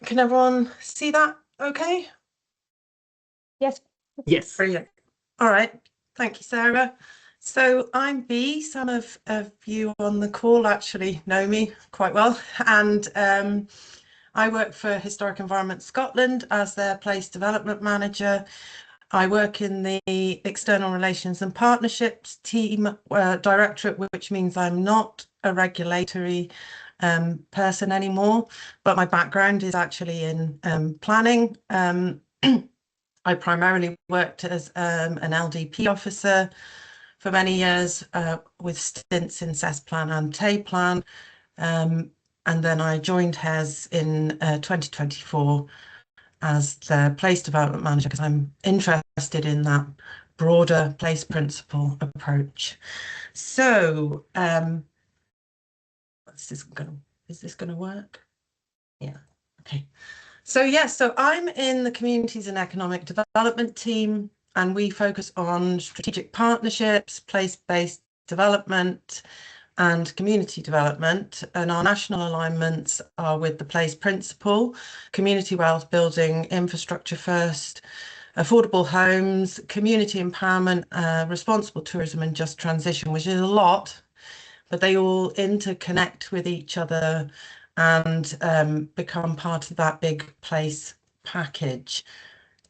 Can everyone see that okay? Yes. Yes. Brilliant. All right. Thank you, Sarah. So I'm Bea. Some of you on the call actually know me quite well. And I work for Historic Environment Scotland as their place development manager. I work in the External Relations and Partnerships team directorate, which means I'm not a regulatory person anymore, but my background is actually in planning. I primarily worked as an LDP officer for many years with stints in CESPLAN and TAPLAN. And then I joined HES in 2024 as the place development manager because I'm interested in that broader place principle approach. So is this going to work? Yeah. Okay. So yes, so I'm in the Communities and Economic Development team, and we focus on strategic partnerships, place-based development, and community development. And our national alignments are with the place principle, community wealth building, infrastructure first, affordable homes, community empowerment, responsible tourism, and just transition, which is a lot, but they all interconnect with each other and become part of that big place package.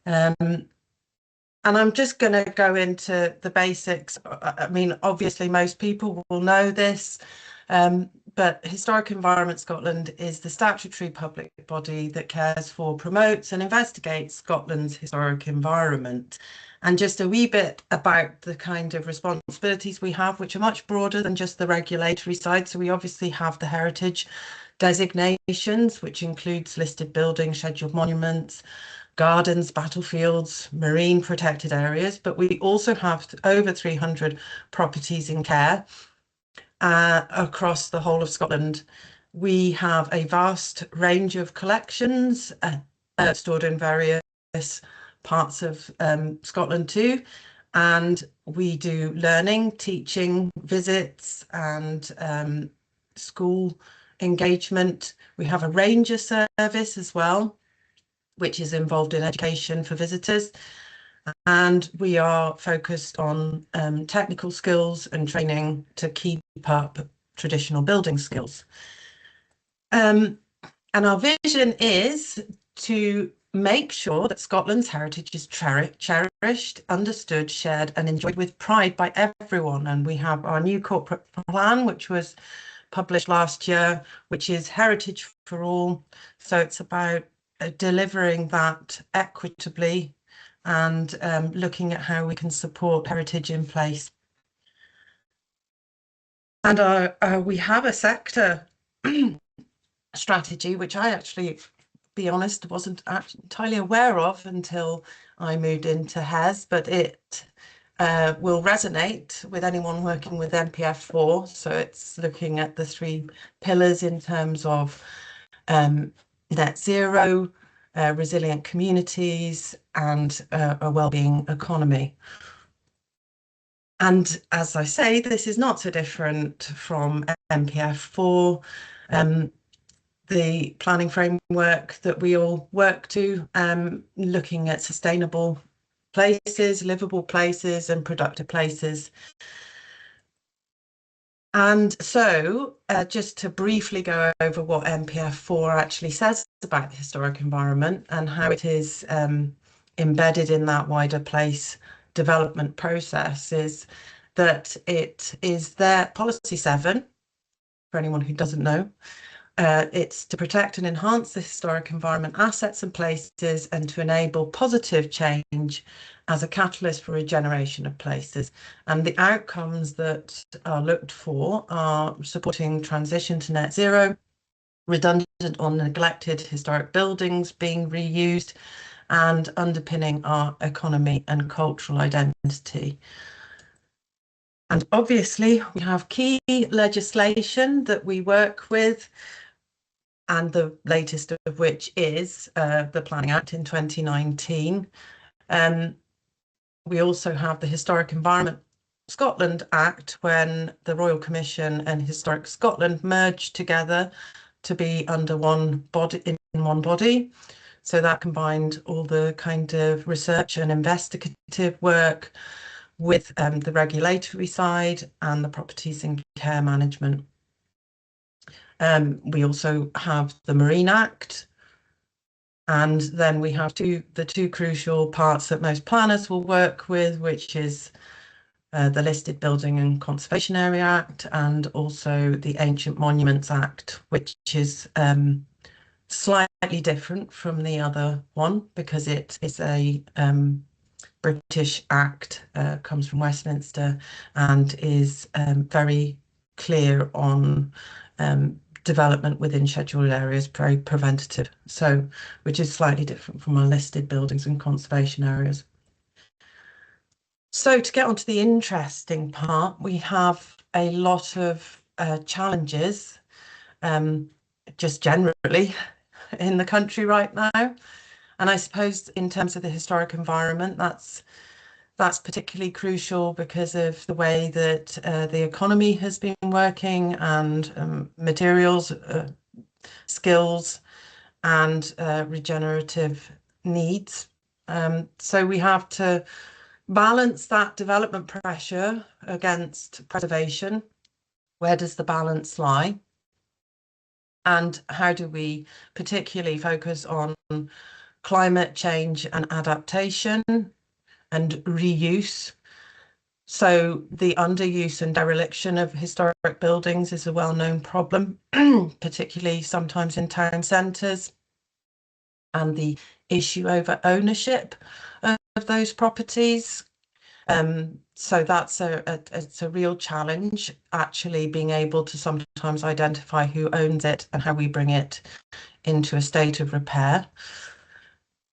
And I'm just going to go into the basics. I mean, obviously, most people will know this, but Historic Environment Scotland is the statutory public body that cares for, promotes and investigates Scotland's historic environment. And just a wee bit about the kind of responsibilities we have, which are much broader than just the regulatory side. So we obviously have the heritage designations, which includes listed buildings, scheduled monuments, gardens, battlefields, marine protected areas, but we also have over 300 properties in care across the whole of Scotland. We have a vast range of collections stored in various parts of Scotland too, and we do learning, teaching, visits and school engagement. We have a ranger service as well, which is involved in education for visitors. And we are focused on technical skills and training to keep up traditional building skills. And our vision is to make sure that Scotland's heritage is cherished, understood, shared and enjoyed with pride by everyone. And we have our new corporate plan, which was published last year, which is Heritage for All. So it's about delivering that equitably and looking at how we can support heritage in place. And we have a sector strategy, which I actually, be honest, wasn't entirely aware of until I moved into HES, but it will resonate with anyone working with NPF4. So it's looking at the 3 pillars in terms of net zero, resilient communities and a wellbeing economy. And as I say, this is not so different from NPF4. The planning framework that we all work to, looking at sustainable places, livable places and productive places. And so just to briefly go over what NPF4 actually says about the historic environment and how it is embedded in that wider place development process, is that it is their policy 7, for anyone who doesn't know. It's to protect and enhance the historic environment, assets and places, and to enable positive change as a catalyst for regeneration of places. And the outcomes that are looked for are supporting transition to net zero, redundant or neglected historic buildings being reused, and underpinning our economy and cultural identity. And obviously we have key legislation that we work with, and the latest of which is the Planning Act in 2019. We also have the Historic Environment Scotland Act, when the Royal Commission and Historic Scotland merged together to be under one body, in one body. So that combined all the kind of research and investigative work with the regulatory side and the properties and care management. We also have the Marine Act, and then we have the two crucial parts that most planners will work with, which is the Listed Building and Conservation Area Act, and also the Ancient Monuments Act, which is slightly different from the other one because it is a British Act, comes from Westminster, and is very clear on development within scheduled areas, very preventative, so which is slightly different from our listed buildings and conservation areas. So to get onto the interesting part, we have a lot of challenges just generally in the country right now. And I suppose in terms of the historic environment, that's particularly crucial because of the way that the economy has been working and materials, skills and regenerative needs. So we have to balance that development pressure against preservation. Where does the balance lie? And how do we particularly focus on climate change and adaptation and reuse? So the underuse and dereliction of historic buildings is a well-known problem, particularly sometimes in town centres, and the issue over ownership of those properties. So that's it's a real challenge, actually being able to sometimes identify who owns it and how we bring it into a state of repair.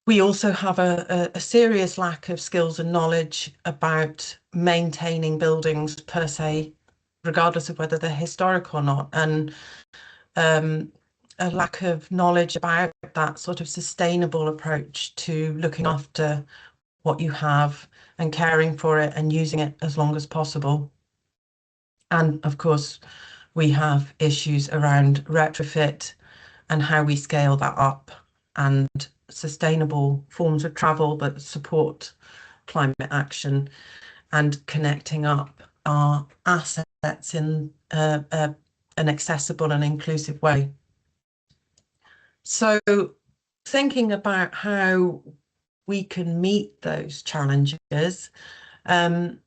We also have a serious lack of skills and knowledge about maintaining buildings per se, regardless of whether they're historic or not, and a lack of knowledge about that sort of sustainable approach to looking after what you have and caring for it and using it as long as possible. And of course, we have issues around retrofit and how we scale that up, and sustainable forms of travel that support climate action, and connecting up our assets in an accessible and inclusive way. So thinking about how we can meet those challenges, there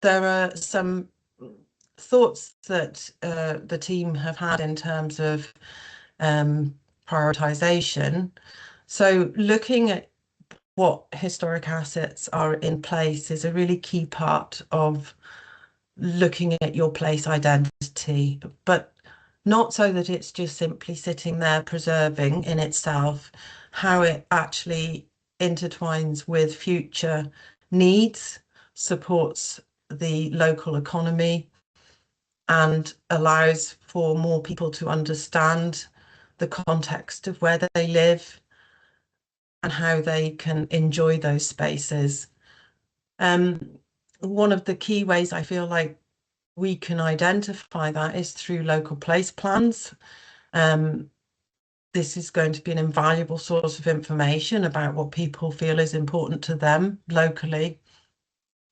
are some thoughts that the team have had in terms of prioritisation. So looking at what historic assets are in place is a really key part of looking at your place identity, but not so that it's just simply sitting there preserving in itself, how it actually intertwines with future needs, supports the local economy, and allows for more people to understand the context of where they live and how they can enjoy those spaces. One of the key ways I feel like we can identify that is through local place plans. This is going to be an invaluable source of information about what people feel is important to them locally.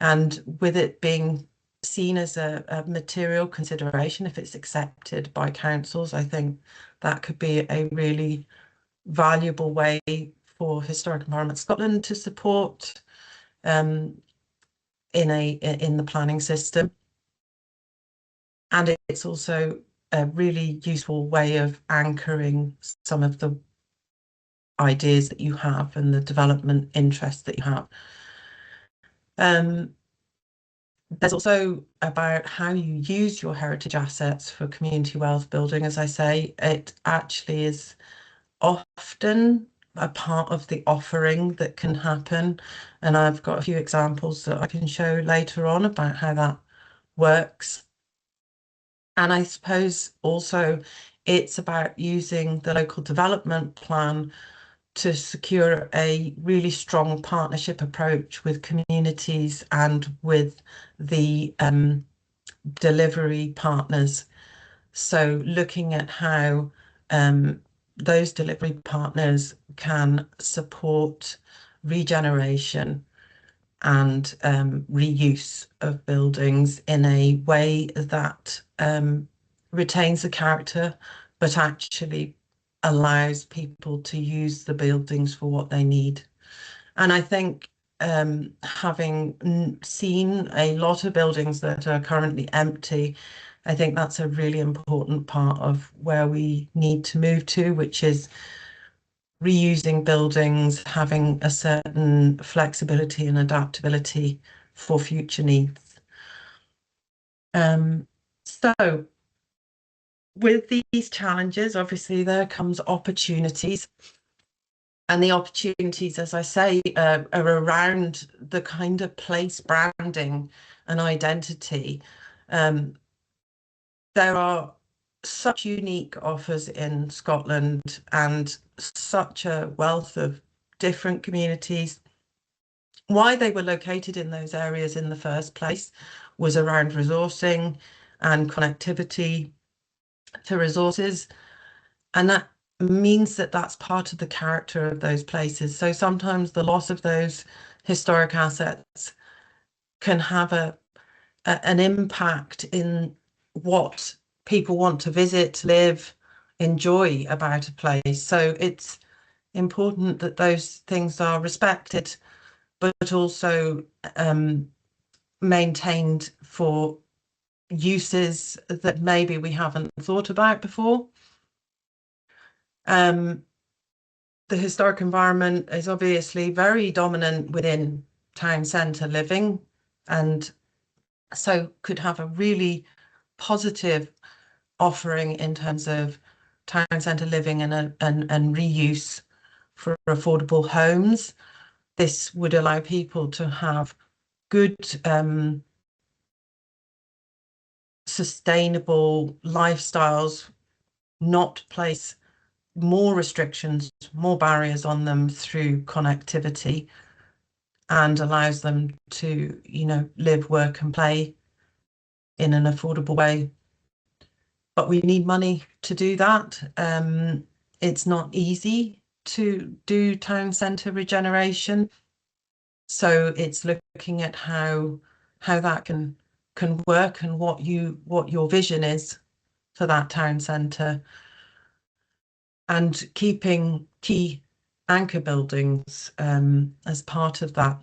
And with it being seen as a material consideration, if it's accepted by councils, I think that could be a really valuable way for Historic Environment Scotland to support in the planning system. And it's also a really useful way of anchoring some of the ideas that you have and the development interests that you have. There's also about how you use your heritage assets for community wealth building. As I say, it actually is often a part of the offering that can happen. And I've got a few examples that I can show later on about how that works. And I suppose also it's about using the local development plan to secure a really strong partnership approach with communities and with the delivery partners. So looking at how those delivery partners can support regeneration and reuse of buildings in a way that retains the character, but actually allows people to use the buildings for what they need. And I think having seen a lot of buildings that are currently empty, I think that's a really important part of where we need to move to, which is reusing buildings, having a certain flexibility and adaptability for future needs. So with these challenges, obviously there comes opportunities. And the opportunities, as I say, are around the kind of place branding and identity. There are such unique offers in Scotland and such a wealth of different communities. Why they were located in those areas in the first place was around resourcing and connectivity to resources. And that means that that's part of the character of those places. So sometimes the loss of those historic assets can have an impact in what people want to visit, live, enjoy about a place. So it's important that those things are respected, but also maintained for uses that maybe we haven't thought about before. The historic environment is obviously very dominant within town centre living, and so could have a really positive offering in terms of town centre living and reuse for affordable homes. This would allow people to have good sustainable lifestyles, not place more restrictions, more barriers on them through connectivity, and allows them to, live, work and play in an affordable way. But we need money to do that. It's not easy to do town centre regeneration. So it's looking at how that can work and what your vision is for that town centre, and keeping key anchor buildings as part of that.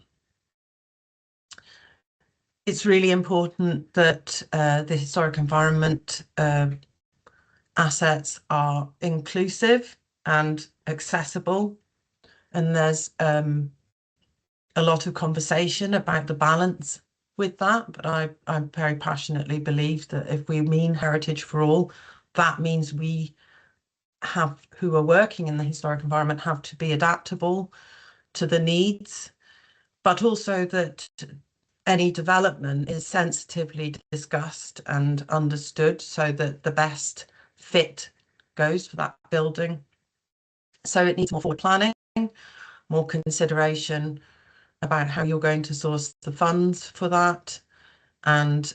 It's really important that the historic environment assets are inclusive and accessible, and there's a lot of conversation about the balance with that, but I very passionately believe that if we mean heritage for all, that means we who are working in the historic environment have to be adaptable to the needs, but also that any development is sensitively discussed and understood so that the best fit goes for that building. So it needs more forward planning, more consideration about how you're going to source the funds for that, and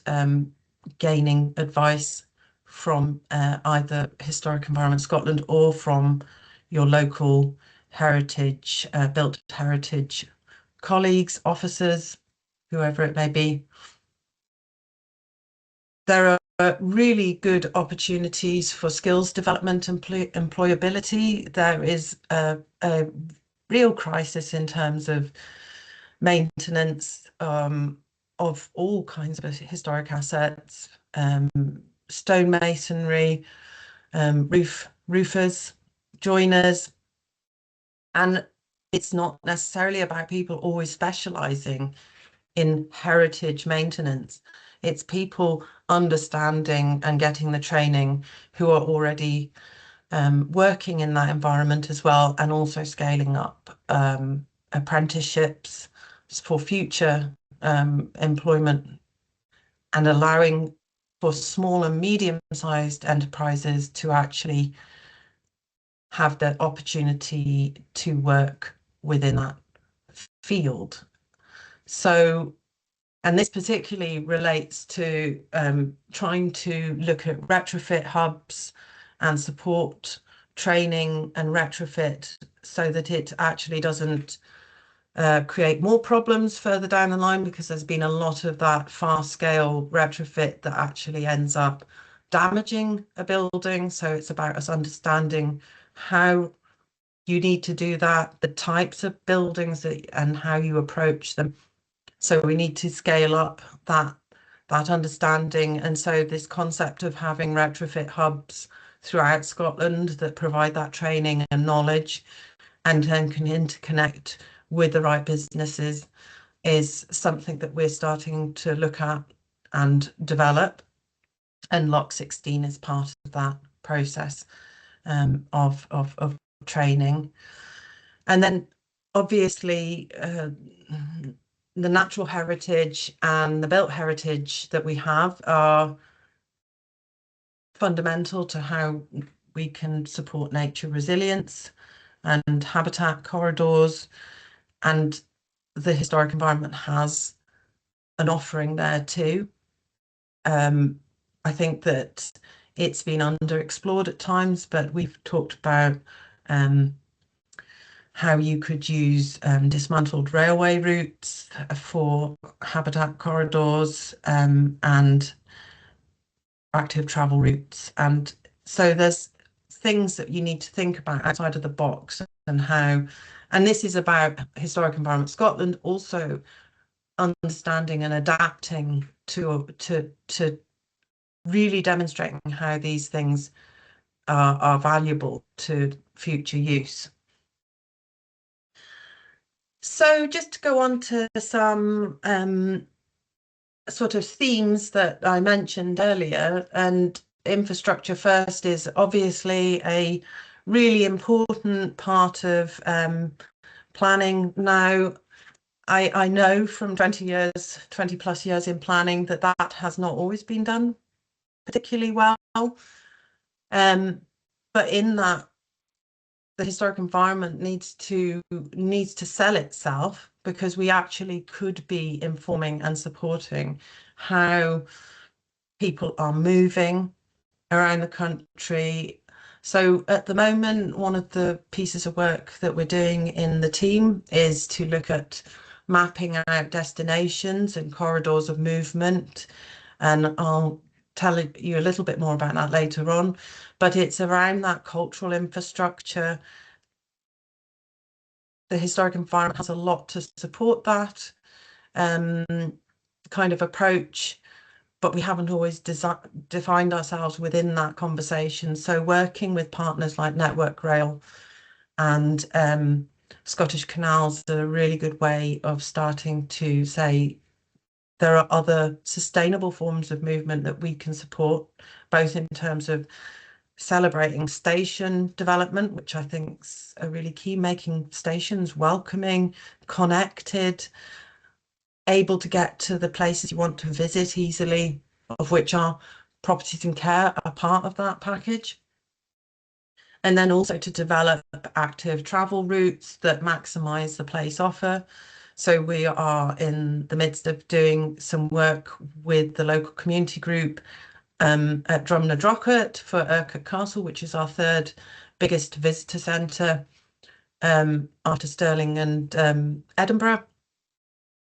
gaining advice from either Historic Environment Scotland or from your local heritage, built heritage colleagues, officers, whoever it may be. There are really good opportunities for skills development and employability. There is a real crisis in terms of maintenance of all kinds of historic assets, stonemasonry, roofers, joiners, and it's not necessarily about people always specialising in heritage maintenance. It's people understanding and getting the training who are already working in that environment as well, and also scaling up apprenticeships for future employment, and allowing for small and medium-sized enterprises to actually have the opportunity to work within that field. So, and this particularly relates to trying to look at retrofit hubs and support training and retrofit so that it actually doesn't create more problems further down the line, because there's been a lot of that fast scale retrofit that actually ends up damaging a building. So it's about us understanding how you need to do that, the types of buildings and how you approach them. So we need to scale up that understanding. And so this concept of having retrofit hubs throughout Scotland that provide that training and knowledge and then can interconnect with the right businesses is something that we're starting to look at and develop. And Lock 16 is part of that process of training. And then obviously the natural heritage and the built heritage that we have are fundamental to how we can support nature resilience and habitat corridors. And the historic environment has an offering there too. I think that it's been underexplored at times, but we've talked about how you could use dismantled railway routes for habitat corridors and active travel routes. And so there's things that you need to think about outside of the box and how, and this is about Historic Environment Scotland also understanding and adapting to really demonstrating how these things are valuable to future use. So just to go on to some sort of themes that I mentioned earlier, and infrastructure first is obviously a really important part of planning now. I know from 20 plus years in planning that has not always been done particularly well. But in that, the historic environment needs to sell itself, because we actually could be informing and supporting how people are moving around the country. So at the moment, one of the pieces of work that we're doing in the team is to look at mapping out destinations and corridors of movement. And I'll tell you a little bit more about that later on, but it's around that cultural infrastructure. The historic environment has a lot to support that kind of approach, but we haven't always defined ourselves within that conversation. So working with partners like Network Rail and Scottish Canals are a really good way of starting to say there are other sustainable forms of movement that we can support, both in terms of celebrating station development, which I think is a really key, making stations welcoming, connected, able to get to the places you want to visit easily, of which our properties and care are part of that package. And then also to develop active travel routes that maximise the place offer. So we are in the midst of doing some work with the local community group at Drumnadrochit for Urquhart Castle, which is our third biggest visitor centre after Stirling and Edinburgh.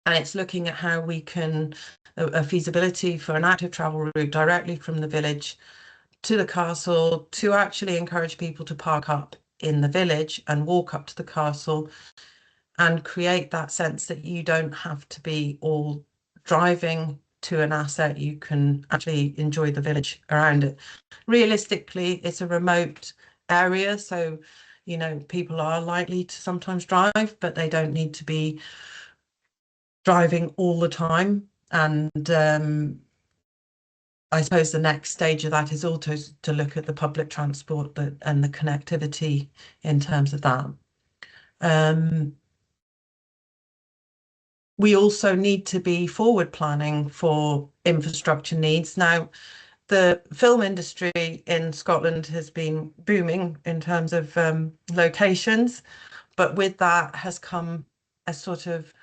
And it's looking at how we can, a feasibility for an active travel route directly from the village to the castle, to actually encourage people to park up in the village and walk up to the castle and create that sense that you don't have to be all driving to an asset. You can actually enjoy the village around it. Realistically, it's a remote area, so you know people are likely to sometimes drive, but they don't need to be driving all the time. And I suppose the next stage of that is also to look at the public transport and the connectivity in terms of that. We also need to be forward planning for infrastructure needs. Now, the film industry in Scotland has been booming in terms of locations, but with that has come a sort of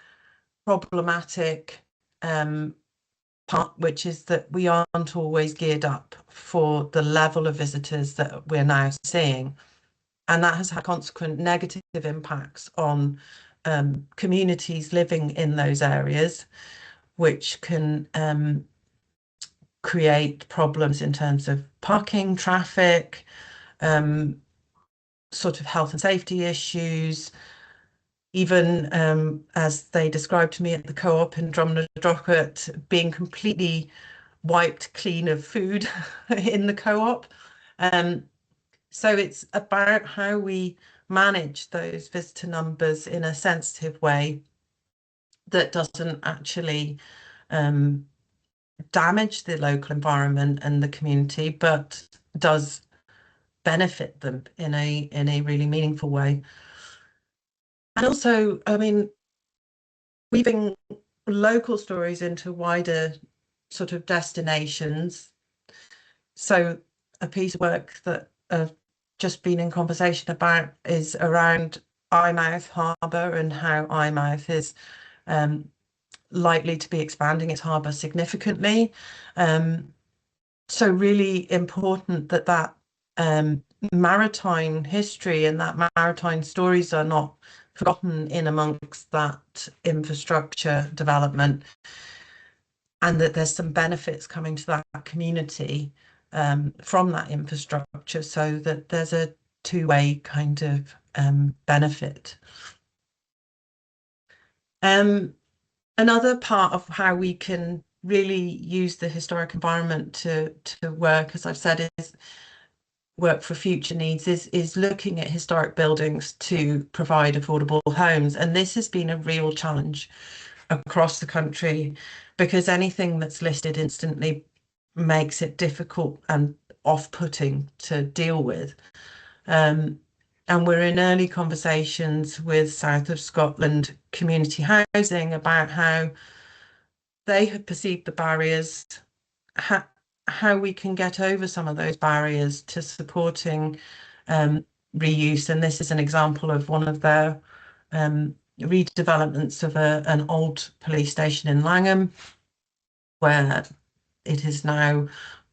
problematic part, which is that we aren't always geared up for the level of visitors that we're now seeing. and that has had consequent negative impacts on communities living in those areas, which can create problems in terms of parking, traffic, sort of health and safety issues, even as they described to me at the co-op in Drumnadrochit, being completely wiped clean of food in the co-op. So it's about how we manage those visitor numbers in a sensitive way that doesn't actually damage the local environment and the community, but does benefit them in a really meaningful way. And also, I mean, weaving local stories into wider sort of destinations. So a piece of work that I've just been in conversation about is around Eyemouth Harbour and how Eyemouth is likely to be expanding its harbour significantly. So really important that that maritime history and that maritime stories are not forgotten in amongst that infrastructure development, and that there's some benefits coming to that community from that infrastructure, so that there's a two-way kind of benefit. Another part of how we can really use the historic environment to work, as I've said, is work for future needs, is looking at historic buildings to provide affordable homes. And this has been a real challenge across the country, because anything that's listed instantly makes it difficult and off-putting to deal with. And we're in early conversations with South of Scotland Community Housing about how they have perceived the barriers, how we can get over some of those barriers to supporting reuse. And this is an example of one of their redevelopments of an old police station in Langham, where it is now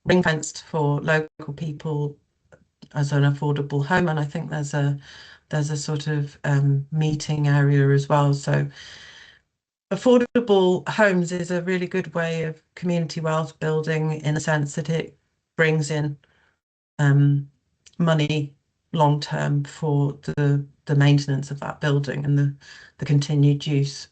ring fenced for local people as an affordable home. And I think there's a sort of meeting area as well. So affordable homes is a really good way of community wealth building, in the sense that it brings in money long term for the maintenance of that building and the continued use.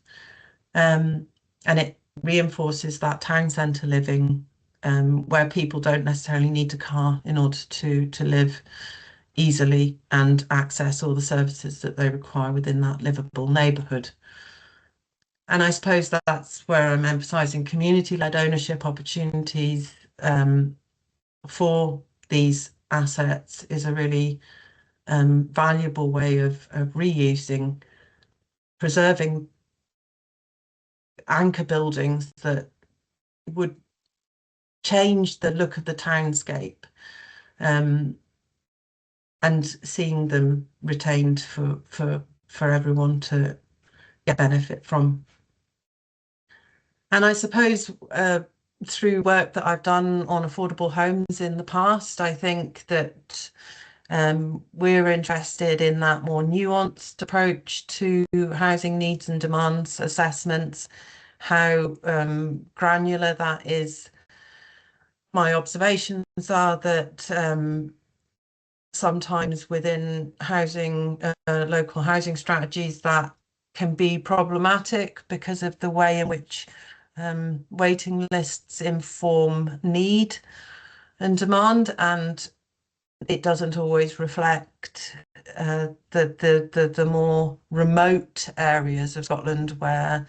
And it reinforces that town centre living, where people don't necessarily need a car in order to live easily and access all the services that they require within that livable neighbourhood. And I suppose that's where I'm emphasising community-led ownership opportunities for these assets is a really valuable way of reusing, preserving anchor buildings that would change the look of the townscape, and seeing them retained for everyone to get benefit from. And I suppose through work that I've done on affordable homes in the past, I think that we're interested in that more nuanced approach to housing needs and demands assessments, how granular that is. My observations are that sometimes within housing, local housing strategies, that can be problematic because of the way in which waiting lists inform need and demand, and it doesn't always reflect the more remote areas of Scotland where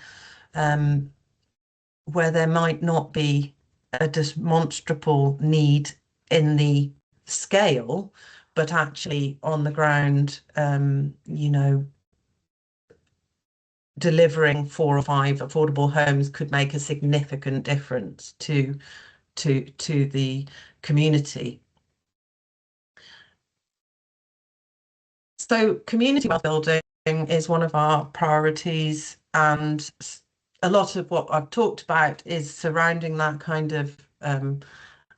there might not be a demonstrable need in the scale, but actually on the ground, you know, delivering 4 or 5 affordable homes could make a significant difference to the community. So community wealth building is one of our priorities, and a lot of what I've talked about is surrounding that kind of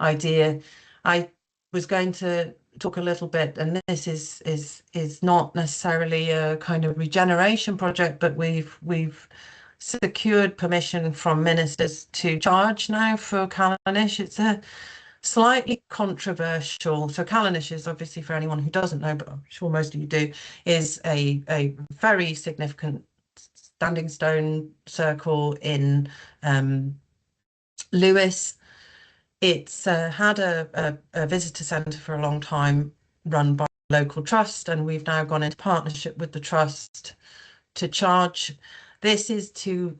idea. I was going to talk a little bit, and this is not necessarily a kind of regeneration project, but we've secured permission from ministers to charge now for Callanish. It's a slightly controversial. So Callanish is, obviously, for anyone who doesn't know, but I'm sure most of you do, is a very significant standing stone circle in Lewes. It's had a visitor centre for a long time, run by a local trust, and we've now gone into partnership with the trust to charge. This is to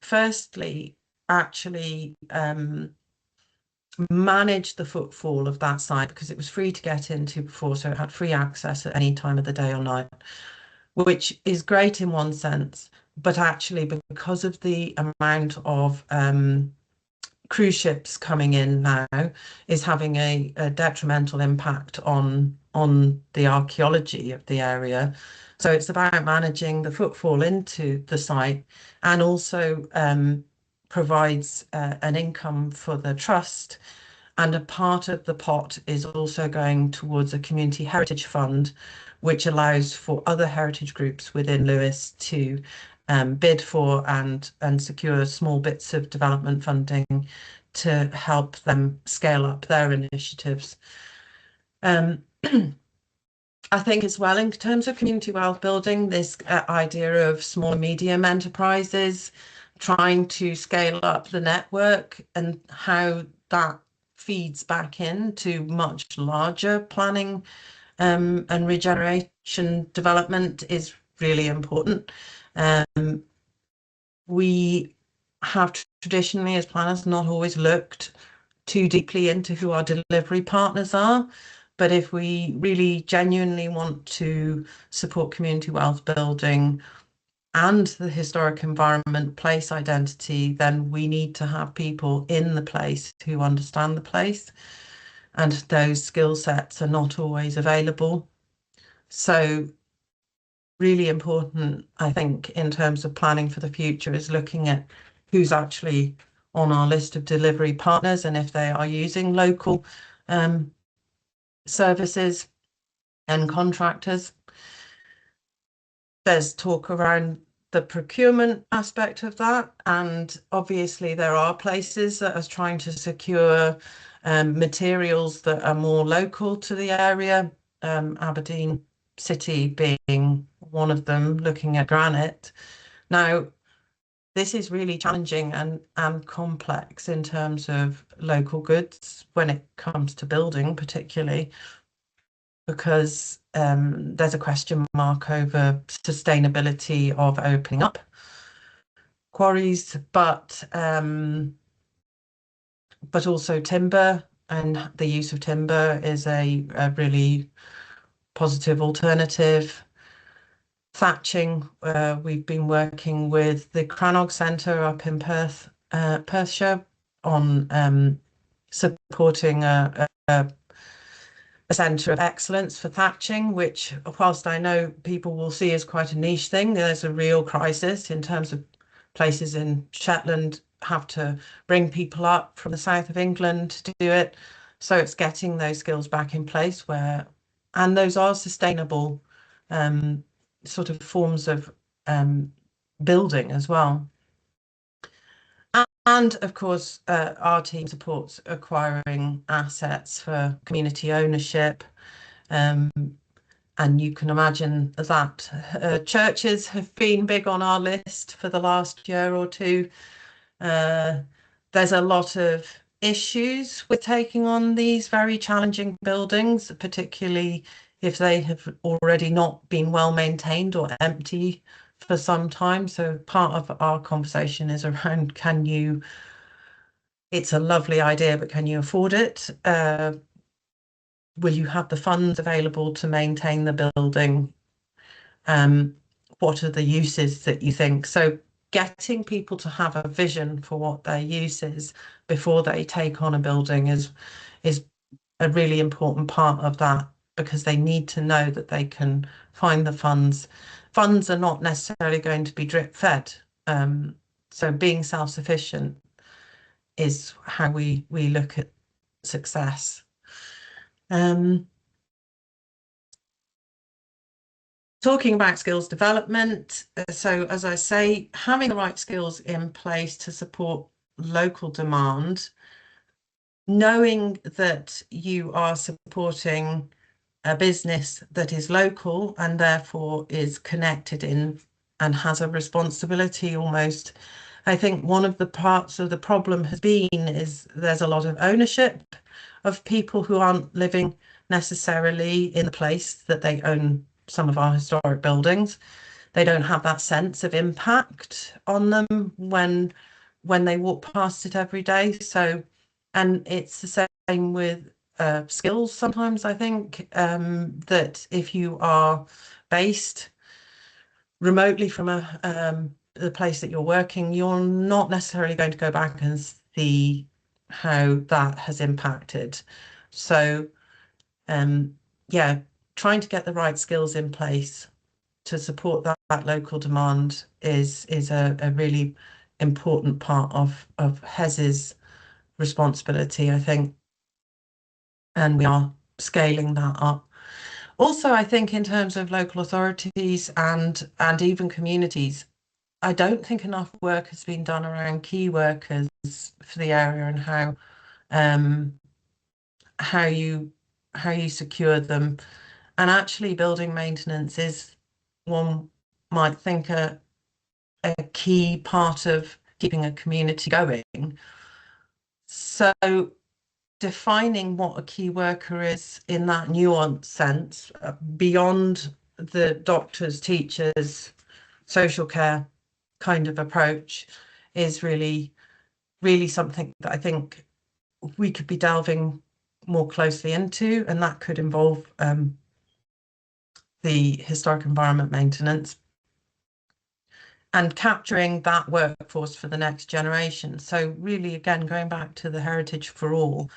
firstly actually manage the footfall of that site, because it was free to get into before, so it had free access at any time of the day or night, which is great in one sense, but actually because of the amount of cruise ships coming in now is having a detrimental impact on the archaeology of the area. So it's about managing the footfall into the site, and also provides an income for the trust. And a part of the pot is also going towards a community heritage fund, which allows for other heritage groups within Lewes to bid for and secure small bits of development funding to help them scale up their initiatives. I think as well, in terms of community wealth building, this idea of small and medium enterprises, trying to scale up the network and how that feeds back into much larger planning and regeneration development is really important. We have traditionally, as planners, not always looked too deeply into who our delivery partners are. But if we really genuinely want to support community wealth building and the historic environment, place identity, then we need to have people in the place who understand the place. And those skill sets are not always available. So really important, I think, in terms of planning for the future, is looking at who's actually on our list of delivery partners and if they are using local services and contractors. There's talk around the procurement aspect of that, and obviously there are places that are trying to secure materials that are more local to the area, Aberdeen City being one of them, looking at granite. Now, this is really challenging and complex in terms of local goods when it comes to building, particularly because there's a question mark over sustainability of opening up quarries, but also timber, and the use of timber is a really positive alternative. Thatching, we've been working with the Crannog Centre up in Perth, Perthshire, on supporting a centre of excellence for thatching, which, whilst I know people will see as quite a niche thing, there's a real crisis in terms of places in Shetland have to bring people up from the south of England to do it. So it's getting those skills back in place and those are sustainable sort of forms of building as well. And of course, our team supports acquiring assets for community ownership. And you can imagine that churches have been big on our list for the last year or two. There's a lot of issues with taking on these very challenging buildings, particularly if they have already not been well maintained or empty for some time. So part of our conversation is around, it's a lovely idea, but can you afford it? Will you have the funds available to maintain the building? What are the uses that you think? So getting people to have a vision for what their use is before they take on a building is a really important part of that, because they need to know that they can find the funds. Funds are not necessarily going to be drip fed. So being self-sufficient is how we look at success. talking about skills development, so as I say, having the right skills in place to support local demand, knowing that you are supporting a business that is local and therefore is connected in and has a responsibility almost. I think one of the parts of the problem has been is there's a lot of ownership of people who aren't living necessarily in the place that they own some of our historic buildings. They don't have that sense of impact on them when they walk past it every day. So, and it's the same with skills sometimes, I think, that if you are based remotely from the place that you're working, you're not necessarily going to go back and see how that has impacted. So, yeah, trying to get the right skills in place to support that local demand is a really important part of HES's responsibility, I think, and we are scaling that up. Also, I think in terms of local authorities and even communities, I don't think enough work has been done around key workers for the area and um, how you how you secure them. And actually, building maintenance is, one might think, a key part of keeping a community going. So defining what a key worker is in that nuanced sense, beyond the doctors, teachers, social care kind of approach, is really, really something that I think we could be delving more closely into, and that could involve the historic environment maintenance and capturing that workforce for the next generation. So really, again, going back to the heritage for all,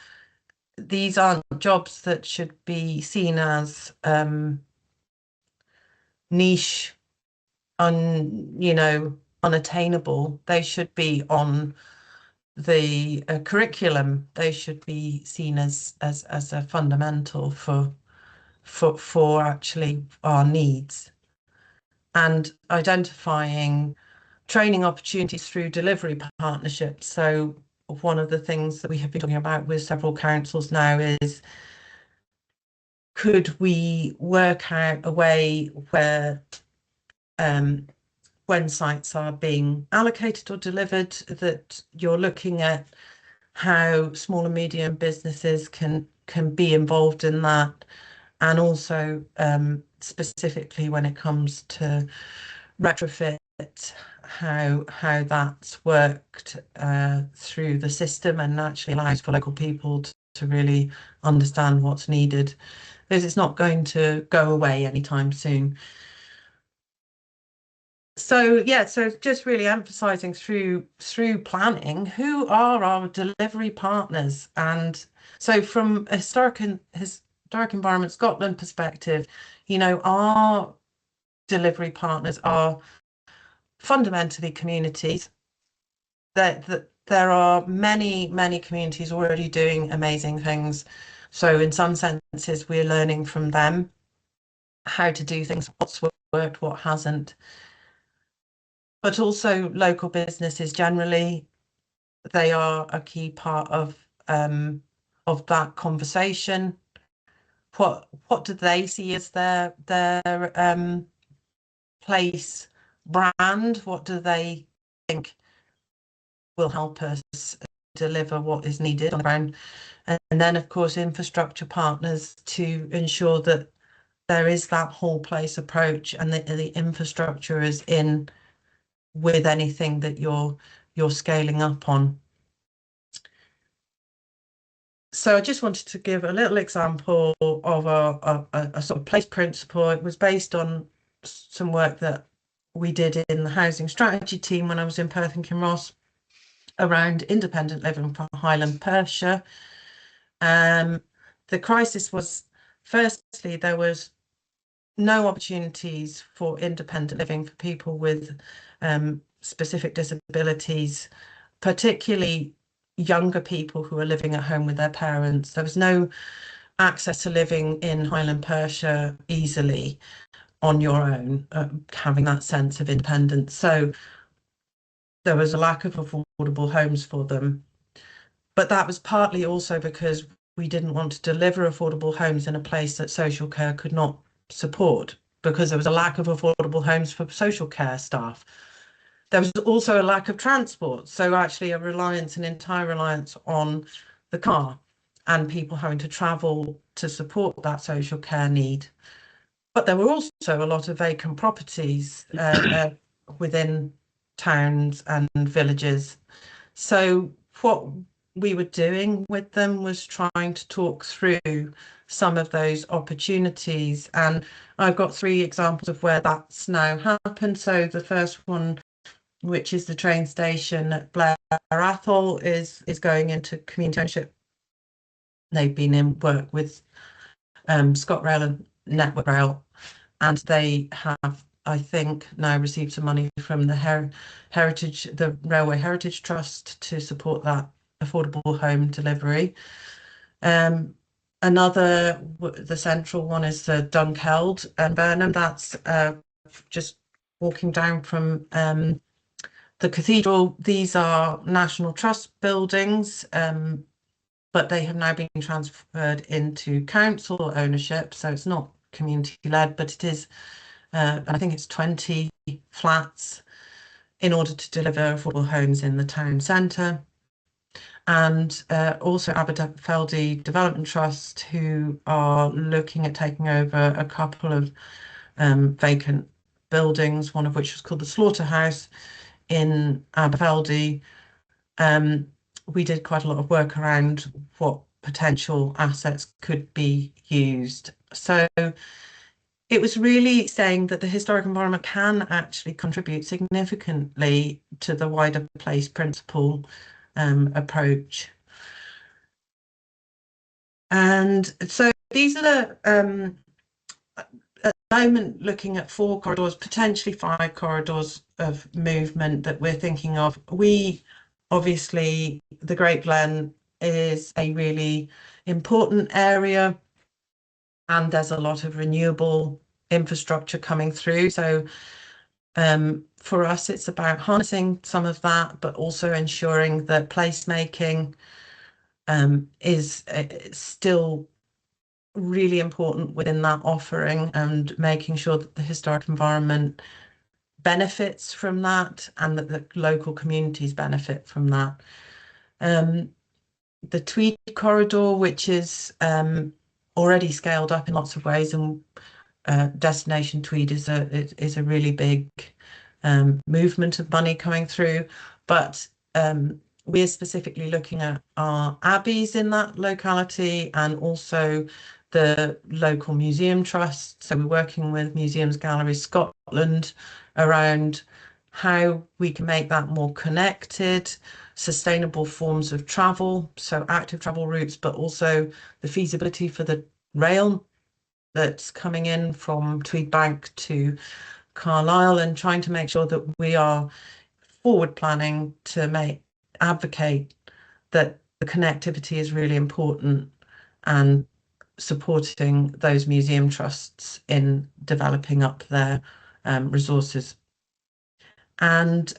these aren't jobs that should be seen as niche, unattainable. They should be on the curriculum. They should be seen as a fundamental for actually our needs, and identifying training opportunities through delivery partnerships. So one of the things that we have been talking about with several councils now is, could we work out a way where when sites are being allocated or delivered, that you're looking at how small and medium businesses can be involved in that, and also specifically when it comes to retrofit, how that's worked through the system and actually allows for local people to really understand what's needed, because it's not going to go away anytime soon. So yeah, so just really emphasizing through planning, who are our delivery partners. And so from a historic environment Scotland perspective, our delivery partners are fundamentally communities. That there are many communities already doing amazing things. So in some senses, we're learning from them how to do things, what's worked, what hasn't. But also local businesses generally, they are a key part of that conversation. What do they see as their place brand? What do they think will help us deliver what is needed on the ground? And then, of course, infrastructure partners to ensure that there is that whole place approach and that the infrastructure is in with anything that you're scaling up on. So I just wanted to give a little example of a sort of place principle. It was based on some work that we did in the housing strategy team when I was in Perth and Kinross around independent living for Highland Perthshire. The crisis was, firstly, there was no opportunities for independent living for people with specific disabilities, particularly younger people who are living at home with their parents. There was no access to living in Highland Perthshire easily on your own, having that sense of independence. So there was a lack of affordable homes for them. But that was partly also because we didn't want to deliver affordable homes in a place that social care could not support, because there was a lack of affordable homes for social care staff. There was also a lack of transport. So actually an entire reliance on the car and people having to travel to support that social care need. But there were also a lot of vacant properties within towns and villages. So what we were doing with them was trying to talk through some of those opportunities. And I've got 3 examples of where that's now happened. So the first one, which is the train station at Bea Nichol, is going into community ownership. They've been in work with ScotRail and Network Rail, and they have, I think, now received some money from the Railway Heritage Trust to support that affordable home delivery. Another, the central one, is the Dunkeld and Burnham. That's just walking down from the cathedral. These are National Trust buildings, but they have now been transferred into council ownership. So it's not community led, but it is, I think it's 20 flats in order to deliver affordable homes in the town centre. And also Adaptable Development Trust, who are looking at taking over a couple of vacant buildings, one of which was called the Slaughterhouse in Aberfeldy. We did quite a lot of work around what potential assets could be used. So it was really saying that the historic environment can actually contribute significantly to the wider place principle approach. And so these are the at the moment looking at 4 corridors, potentially 5 corridors of movement that we're thinking of. We obviously, the Great Glen is a really important area, and there's a lot of renewable infrastructure coming through. So for us, it's about harnessing some of that, but also ensuring that placemaking is still really important within that offering, and making sure that the historic environment benefits from that and that the local communities benefit from that. The Tweed corridor, which is already scaled up in lots of ways, and Destination Tweed is a really big movement of money coming through, but we're specifically looking at our abbeys in that locality and also the local museum trust. So we're working with Museums Galleries Scotland around how we can make that more connected, sustainable forms of travel, so active travel routes, but also the feasibility for the rail that's coming in from Tweedbank to Carlisle, and trying to make sure that we are forward planning to advocate that the connectivity is really important, and supporting those museum trusts in developing up their resources. And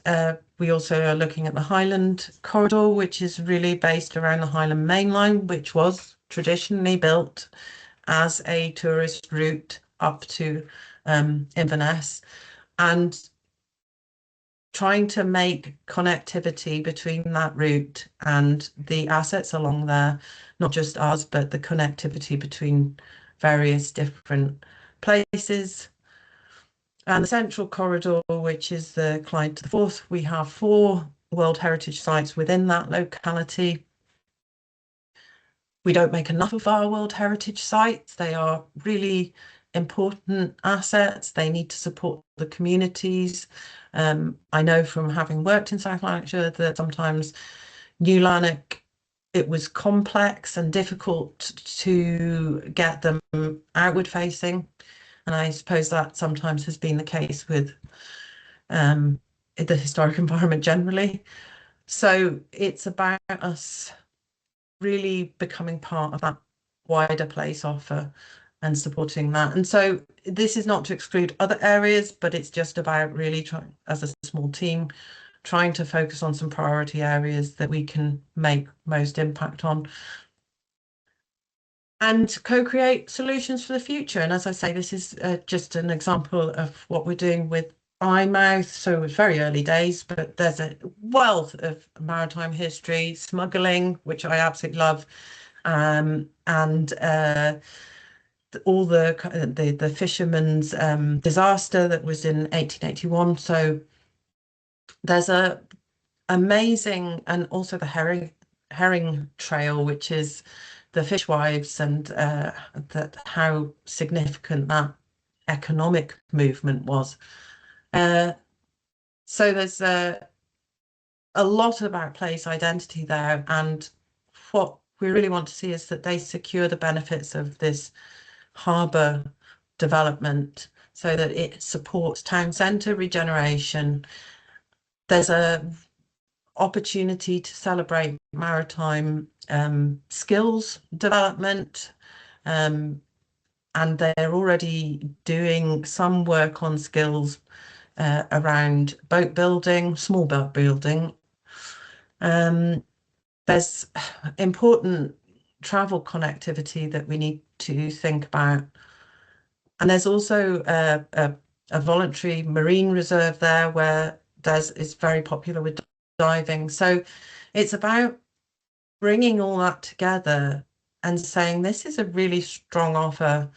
we also are looking at the Highland corridor, which is really based around the Highland Main Line, which was traditionally built as a tourist route up to Inverness, and trying to make connectivity between that route and the assets along there, not just us, but the connectivity between various different places. And the central corridor, which is the Clyde to the Forth, we have 4 World Heritage sites within that locality. We don't make enough of our World Heritage sites. They are really important assets. They need to support the communities. I know from having worked in South Lanarkshire that sometimes New Lanark, it was complex and difficult to get them outward facing. And I suppose that sometimes has been the case with the historic environment generally. So it's about us really becoming part of that wider place offer and supporting that. And so this is not to exclude other areas, but it's just about really trying, as a small team, trying to focus on some priority areas that we can make most impact on and co-create solutions for the future. And as I say, this is just an example of what we're doing with iMouth. So it's very early days, but there's a wealth of maritime history, smuggling, which I absolutely love, and all the fishermen's disaster that was in 1881. So there's a amazing, and also the herring trail, which is the fishwives, and that how significant that economic movement was. So there's a lot about place identity there, and what we really want to see is that they secure the benefits of this harbour development so that it supports town centre regeneration. There's a opportunity to celebrate maritime skills development, and they're already doing some work on skills around boat building, small boat building. There's important travel connectivity that we need to think about. And there's also a voluntary marine reserve there where is very popular with diving. So it's about bringing all that together and saying this is a really strong offer.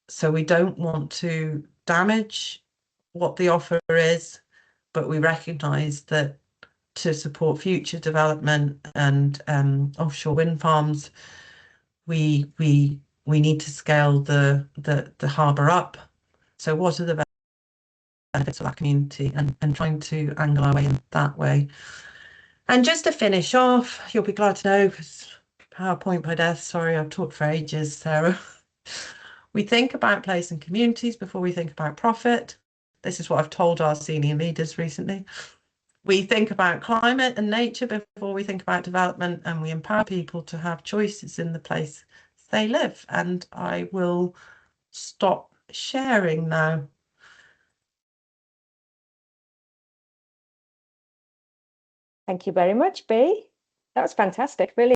So we don't want to damage what the offer is, but we recognise that to support future development and offshore wind farms, we need to scale the harbour up. So what are the benefits of that community, and trying to angle our way in that way. And just to finish off, you'll be glad to know, because PowerPoint by death, sorry, I've talked for ages, Sarah. We think about place and communities before we think about profit. This is what I've told our senior leaders recently. We think about climate and nature before we think about development, and we empower people to have choices in the place they live. And I will stop sharing now. Thank you very much, Bea. That was fantastic. Really